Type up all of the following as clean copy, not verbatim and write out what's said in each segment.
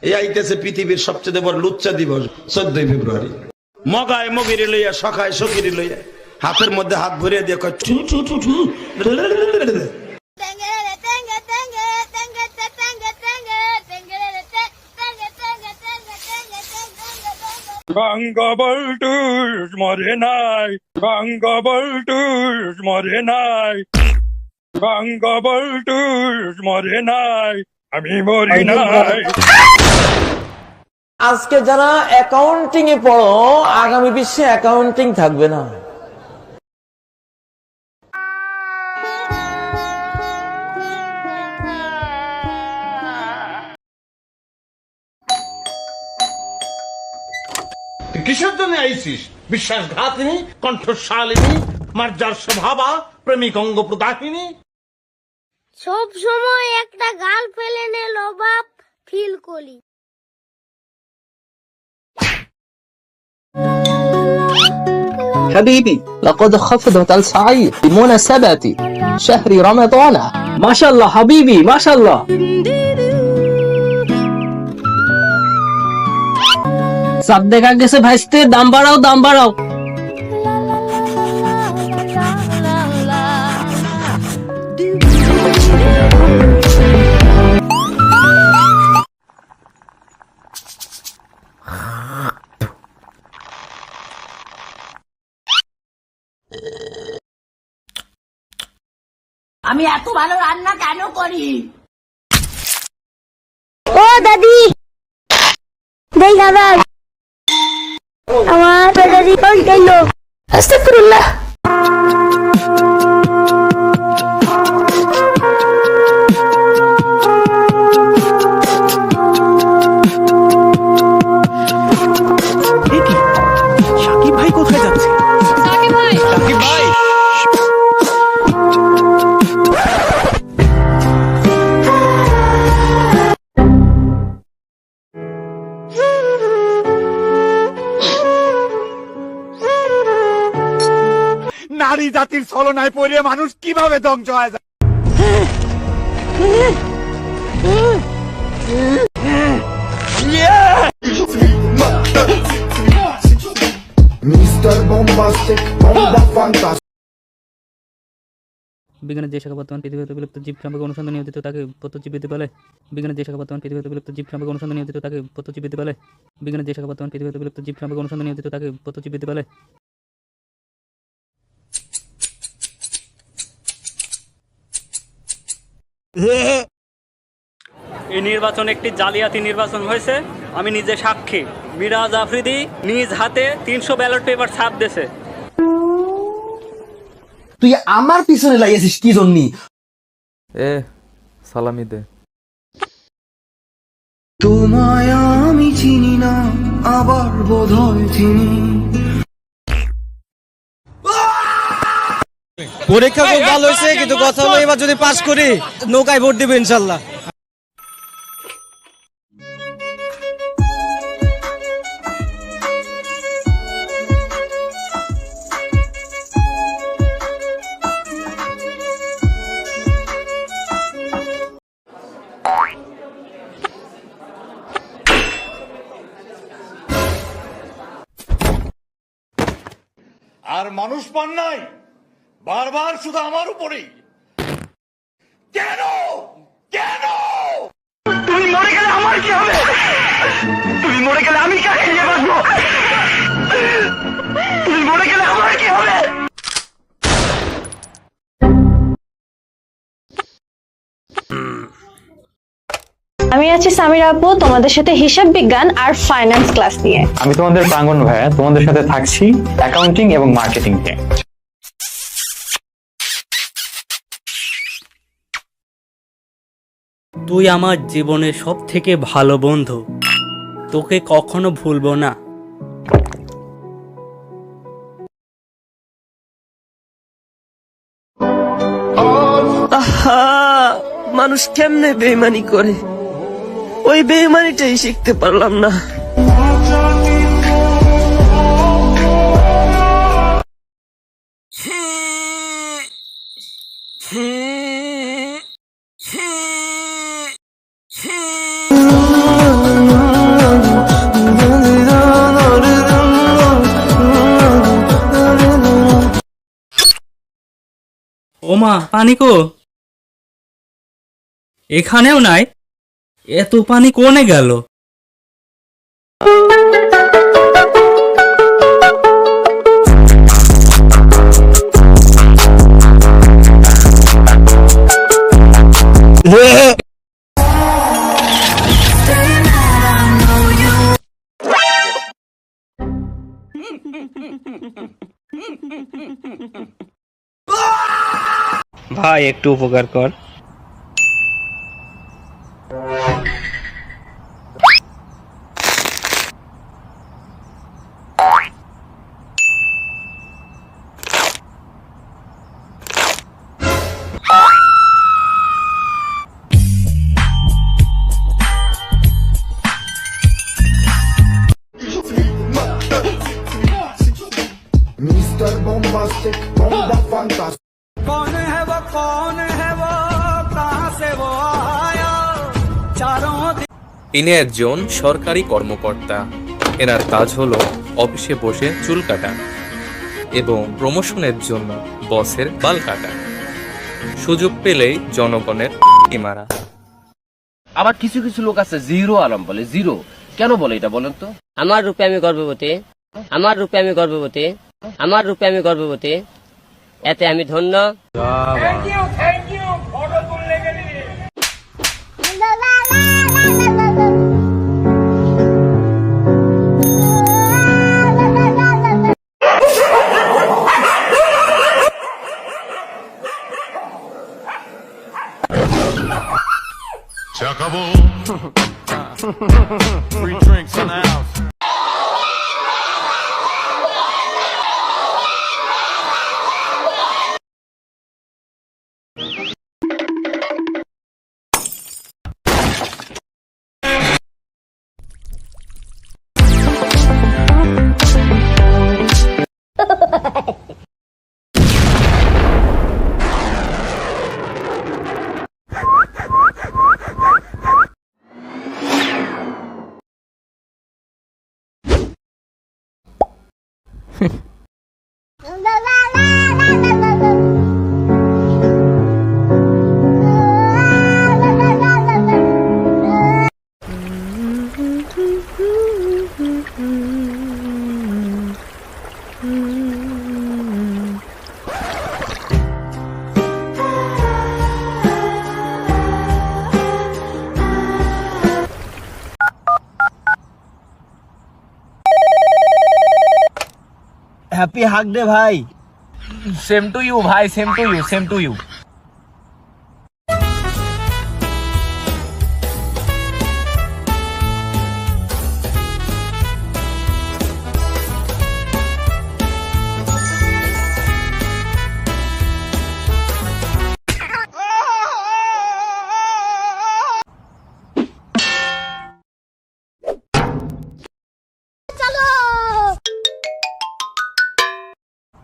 এই আইতেছে পৃথিবীর সবচেয়ে বড় লুচ্চা দিবস 14 ফেব্রুয়ারি। মগায় মগিরে লইয়া সখায় সকিরে লইয়া হাতের মধ্যে হাত ভরিয়ে দিয়ে কয় টু টু টু টু। বঙ্গবল্টুস মরে নাই, বঙ্গবল্টুস মরে নাই, বঙ্গবল্টুস মরে নাই, আমি মরি নাই। আজকে যারা অ্যাকাউন্টিং এ পড়ো, আগামী বিশ্বে অ্যাকাউন্টিং থাকবে না। কিসের জন্য আইসিস? বিশ্বাসঘাতিনী, কণ্ঠশালিনী, মার্জার স্বভাবা, প্রেমিক অঙ্গ প্রদাহিনী। সব সময় একটা গাল ফেলে নিল বাপ ফিল করি। حبيبي لقد خفضت السعي بمناسبة شهر رمضان. ما شاء الله حبيبي ما شاء الله. সব দেখা গেছে ভাইস্তে, দাম বাড়াও দাম বাড়াও। আমি এত ভালো রান্না কেন করি? ও দাদি দেই দাদা আমার দাদি কোন গেল? আস্তাগফিরুল্লাহ। সাকিব ভাই কোথায় যাচ্ছে? সাকিব ভাই, সাকিব ভাই। নারী জাতির ছলনায় পড়ে মানুষ কিভাবে ধ্বংস হয়ে যায়। বিজ্ঞানের যে শাখা বর্তমান পৃথিবীতে বিলুপ্ত জীব সম্পর্কে অনুসন্ধান নিয়োজিত তাকে প্রত্যুজ্জীবিত বলে। বিজ্ঞানের যে শাখা বর্তমান পৃথিবীতে বিলুপ্ত জীব সম্পর্কে অনুসন্ধান নিয়োজিত তাকে প্রত্যুজ্জীবিত বলে। বিজ্ঞানের যে শাখা বর্তমান পৃথিবীতে বিলুপ্ত জীব সম্পর্কে অনুসন্ধান নিয়োজিত তাকে প্রত্যুজ্জীবিত বলে। এই নির্বাচন একটি জালিয়াতি নির্বাচন হয়েছে, আমি নিজে সাক্ষী। মিরাজ আফ্রিদি নিজ হাতে 300 ব্যালট পেপার ছাপ দিয়েছে। তুই আমার পিছনে লাগিয়েছিস কি জন্যি? সালামি দে। তোমায় আমি চিনি না, আবার বোধহয় চিনি। পরীক্ষা খুব ভালো হয়েছে, কিন্তু কথা হলো এবার যদি পাস করি নৌকায় ভোট দিবে ইনশাল্লাহ। আর মানুষ পান নাই, বারবার শুধু আমার উপরেই। কেন কেন? তুমি মরে গেলে আমার কি হবে? তুমি মরে গেলে আমি কাকে নিয়ে বাঁচবো? তুমি মরে গেলে আমার কি হবে? আমি আছি সামিরা আপু, তোমাদের সাথে হিসাব বিজ্ঞান আর ফাইন্যান্স ক্লাস নিয়ে। আমি তোমাদের প্রাঙ্গণ ভাইয়া, তোমাদের সাথে থাকছি অ্যাকাউন্টিং এবং মার্কেটিং নিয়ে। তুই আমার জীবনের সব থেকে ভালো বন্ধু, তোকে কখনো ভুলবো না। মানুষ কেমনে বেইমানি করে, ওই বেইমানিটাই শিখতে পারলাম না। মা পানি কো? এখানেও নাই, এত পানি কোনে গেল? ভাই একটু উপকার কর। ইনি একজন সরকারি কর্মকর্তা। এনার কাজ হলো অফিসে বসে চুল কাটা এবং প্রমোশনের জন্য বসের বাল কাটা, সুযোগ পেলেই জনগণের মারা। আবার কিছু কিছু লোক আছে জিরো আলম বলে, জিরো কেন বলে এটা বলেন তো? আমার রূপে আমি গর্ভবতী, আমার রূপে আমি গর্ভবতী, আমার রূপে আমি গর্ভবতী, এতে আমি ধন্য। Free drinks in the house. Happy hug day ভাই। সেম টু ইউ ভাই, same to you, same to you.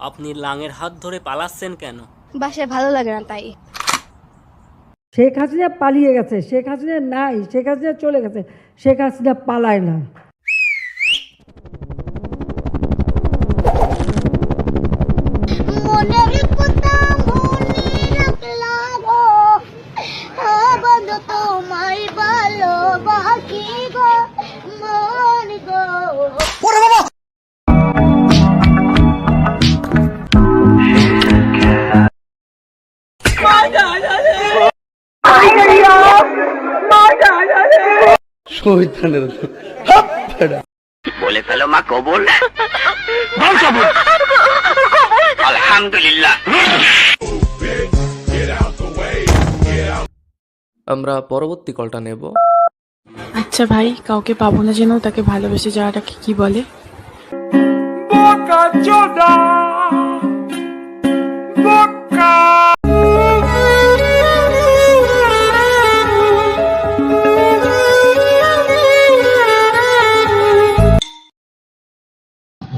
আপনি লাঙের হাত ধরে পালাচ্ছেন কেন? বাসায় ভালো লাগে না তাই। শেখ হাসিনা পালিয়ে গেছে, শেখ হাসিনা নাই, শেখ হাসিনা চলে গেছে, শেখ হাসিনা পালায় না। মনের কথা মনে রাখলা গো, বন্ধু তোমায় ভালোবাসি গো, মন গো। বলে ফেলো মা কবুল। আলহামদুলিল্লাহ। আমরা পরবর্তী কলটা নেব। আচ্ছা ভাই, কাউকে পাবো না যেন তাকে ভালোবেসে যাওয়াটাকে কি বলে?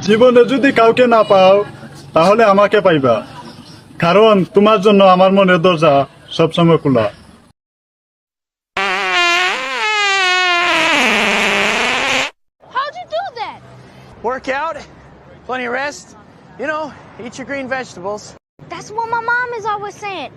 জীবনে যদি কাউকে না পাও তাহলে আমাকে পাইবা, কারণ তোমার জন্য আমার মনের দরজা সবসময় খোলা। How'd you do that? Work out, plenty of rest, you know, eat your green vegetables. That's what my mom is always saying.